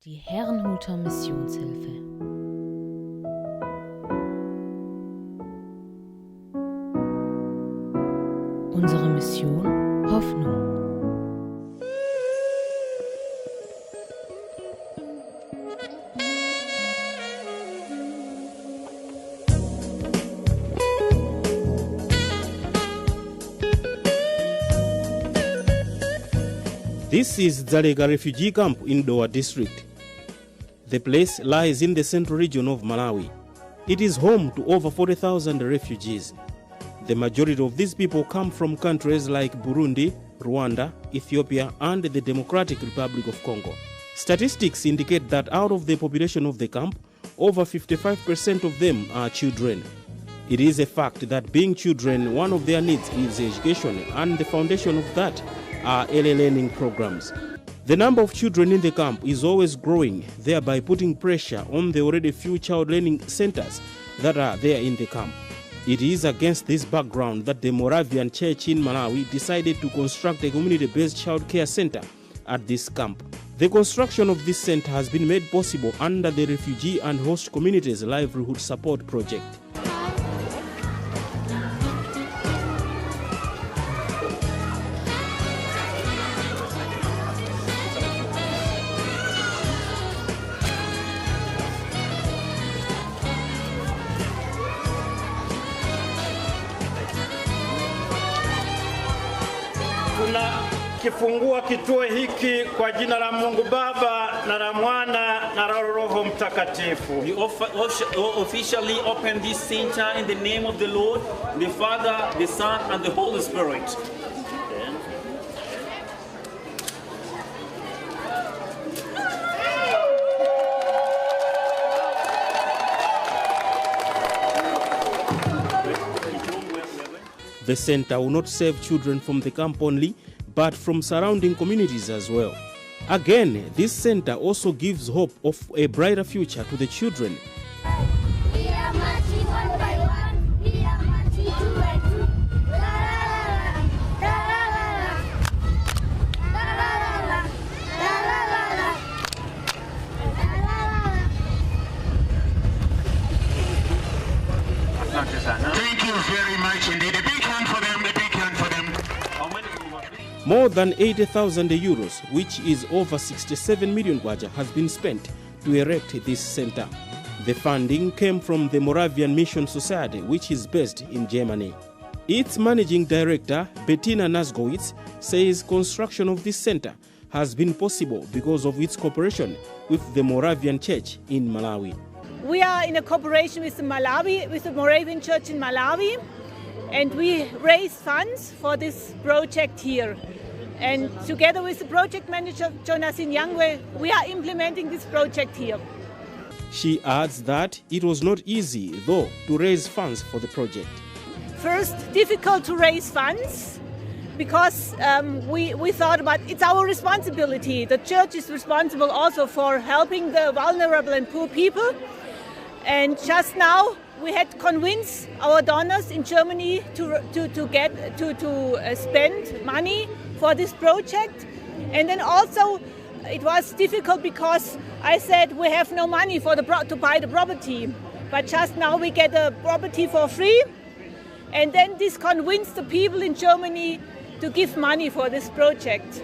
Die Herrnhuter Missionshilfe. Unsere Mission: Hoffnung. This is Zalega refugee camp in Dowa district. The place lies in the central region of Malawi. It is home to over 40,000 refugees. The majority of these people come from countries like Burundi, Rwanda, Ethiopia, and the Democratic Republic of Congo. Statistics indicate that out of the population of the camp, over 55% of them are children. It is a fact that being children, one of their needs is education, and the foundation of that are early learning programs. The number of children in the camp is always growing, thereby putting pressure on the already few child learning centers that are there in the camp. It is against this background that the Moravian Church in Malawi decided to construct a community-based child care center at this camp. The construction of this center has been made possible under the Refugee and Host Communities Livelihood Support Project. Tunakifungua kituo hiki kwa jina la Mungu Baba na la Mwana na la Roho Mtakatifu. We officially open this center in the name of the Lord, the Father, the Son, and the Holy Spirit. The center will not save children from the camp only, but from surrounding communities as well. Again, this center also gives hope of a brighter future to the children. We are marching one by one, we are marching two by two. La la la la, la la la, la la la la, la la la. Thank you very much indeed. A big hand for them, a big hand for them. More than 80,000 euros, which is over 67 million kwacha, has been spent to erect this center. The funding came from the Moravian Mission Society, which is based in Germany. Its managing director, Bettina Nasgowitz, says construction of this center has been possible because of its cooperation with the Moravian Church in Malawi. We are in a cooperation with the Moravian Church in Malawi, and we raise funds for this project here. And together with the project manager, Jonas Inyangwe, we are implementing this project here. She adds that it was not easy, though, to raise funds for the project. First, difficult to raise funds because we thought about it's our responsibility. The church is responsible also for helping the vulnerable and poor people. And just now, we had to convince our donors in Germany to spend money for this project. And then also it was difficult because I said we have no money to buy the property. But just now we get the property for free. And then this convinced the people in Germany to give money for this project.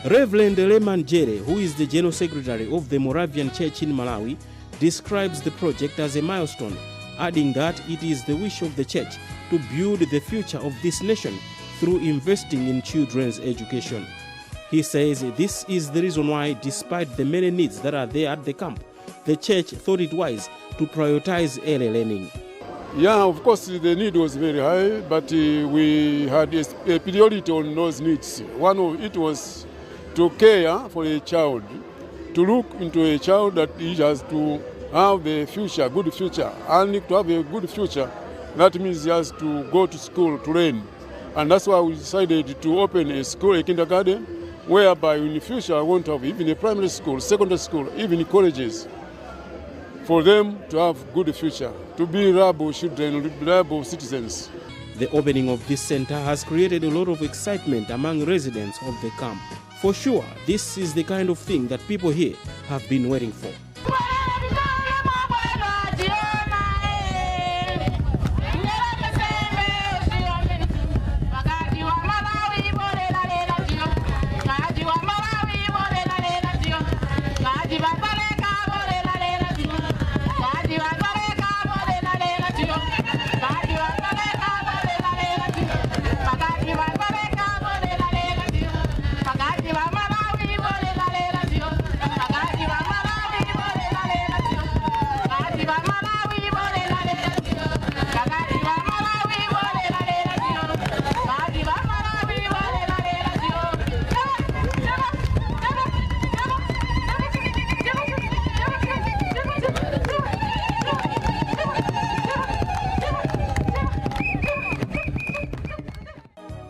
Reverend Leman Jere, who is the General Secretary of the Moravian Church in Malawi, describes the project as a milestone, adding that it is the wish of the church to build the future of this nation through investing in children's education. He says this is the reason why, despite the many needs that are there at the camp, the church thought it wise to prioritize early learning. Yeah, of course the need was very high, but we had a priority on those needs. One of it was to care for a child, to look into a child that he has to have a future, good future. And to have a good future, that means he has to go to school to learn. And that's why we decided to open a school, a kindergarten, whereby in the future I want to have even a primary school, secondary school, even colleges, for them to have good future, to be reliable children, reliable citizens. The opening of this center has created a lot of excitement among residents of the camp. For sure, this is the kind of thing that people here have been waiting for.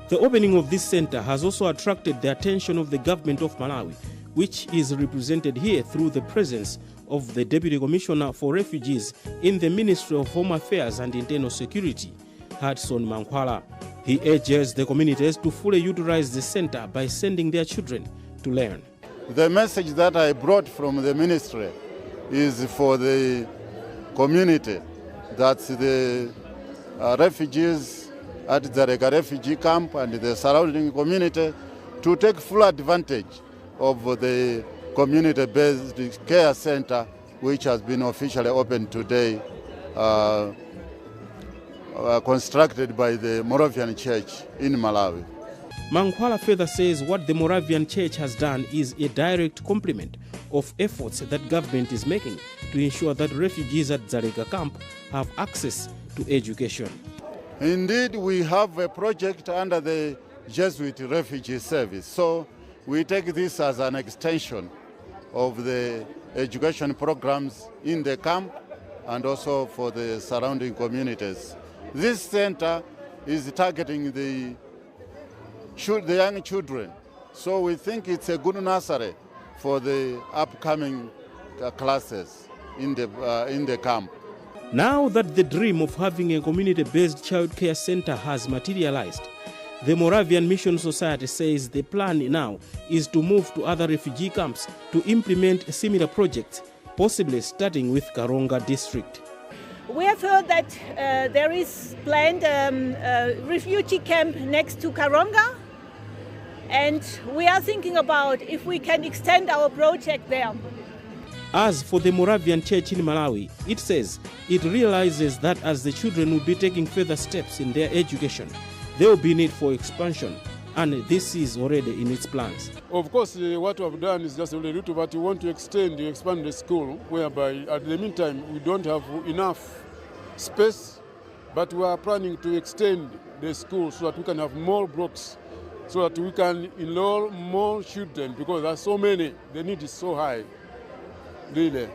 The opening of this center has also attracted the attention of the government of Malawi, which is represented here through the presence of the Deputy Commissioner for Refugees in the Ministry of Home Affairs and Internal Security, Hudson Mankwala. He urges the communities to fully utilize the center by sending their children to learn. The message that I brought from the ministry is for the community, that the refugees at the Dzaleka refugee camp and the surrounding community to take full advantage of the community-based care center, which has been officially opened today, constructed by the Moravian Church in Malawi. Mankwala further says what the Moravian Church has done is a direct complement of efforts that government is making to ensure that refugees at Dzaleka camp have access to education. Indeed, we have a project under the Jesuit Refugee Service, so we take this as an extension of the education programs in the camp and also for the surrounding communities. This center is targeting the young children, so we think it's a good nursery for the upcoming classes in the camp. Now that the dream of having a community-based child care center has materialized, the Moravian Mission Society says the plan now is to move to other refugee camps to implement similar projects, possibly starting with Karonga district. We have heard that there is planned a refugee camp next to Karonga, and we are thinking about if we can extend our project there. As for the Moravian Church in Malawi, it says it realizes that as the children will be taking further steps in their education, there will be need for expansion, and this is already in its plans. Of course, what we have done is just a little, but we want to expand the school, whereby at the meantime we don't have enough space, but we are planning to extend the school so that we can have more blocks, so that we can enroll more children, because there are so many, the need is so high. Really.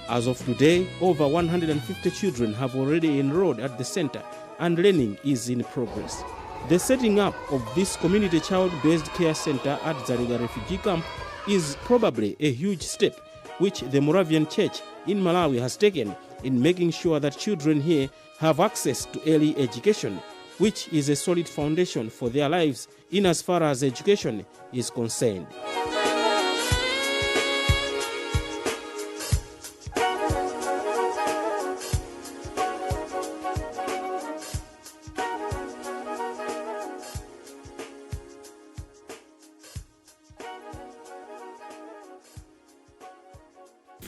As of today, over 150 children have already enrolled at the center and learning is in progress. The setting up of this community child-based care center at Dzaleka refugee camp is probably a huge step which the Moravian Church in Malawi has taken in making sure that children here have access to early education, which is a solid foundation for their lives in as far as education is concerned.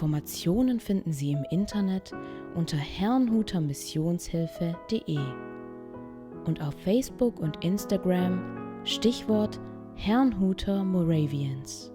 Informationen finden Sie im Internet unter herrnhutermissionshilfe.de und auf Facebook und Instagram Stichwort Herrnhuter Moravians.